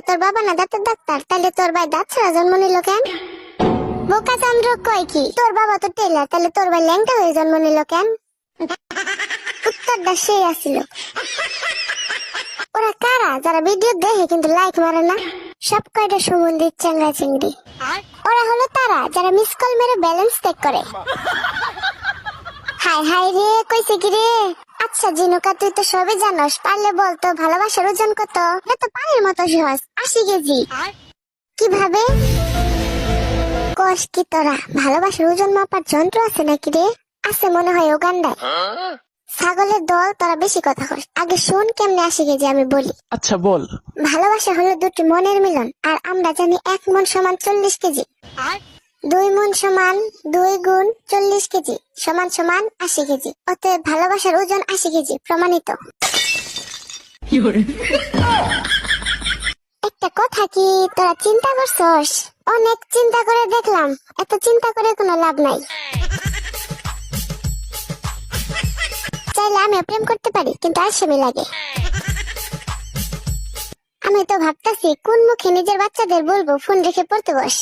তোর বাবা না দাঁতের ডাক্তার, তাহলে তোর ভাই দাঁত ছাড়া জন্ম নিল কেন? বোকা চন্দ্র কয় কি, তোর বাবা তো টেলার, তাহলে তোর ভাই ল্যাংটা হয়ে জন্ম নিল কেন? উত্তরটা সেই আসিল। ওরা কারা যারা ভিডিও দেখে কিন্তু লাইক মারে না? সব কয়টা সুগন্ধির চেঙ্গা চিংড়ি। ওরা হলো তারা যারা মিস কল মেরে ব্যালেন্স চেক করে। হাই হাই রে, কইছে কি রে? আচ্ছা জিনুকা, তুই তো সবই জানোস, পারলে বলতো ভালোবাসার ওজন কত? এটা তো পানির মতো সহজ, 80 কেজি। কিভাবে কস কি তোরা? ভালোবাসার ওজন মাপার যন্ত্র আছে নাকি রে? আছে মনে হয় উগান্ডায়। ছাগলের দল, তোরা বেশি কথা কস। আগে শোন কেমনে 80 কেজি আমি বলি। আচ্ছা বল। ভালোবাসা হলো দুটি মনের মিলন, আর আমরা জানি 1 মন সমান 40 কেজি। 2 মন সমান 2 গুণ 40 কেজি সমান সমান 80 কেজি। অতএব ভালোবাসার ওজন 80 কেজি, প্রমাণিত। একটা কথা কি তোরা চিন্তা করছস? অনেক চিন্তা করে দেখলাম, এত চিন্তা করে কোনো লাভ নাই। চাইলে আমি প্রেম করতে পারি, কিন্তু আলসেমি লাগে। আমি তো ভাবতাছি কোন মুখে নিজের বাচ্চাদের বলবো ফোন রেখে পড়তে বস।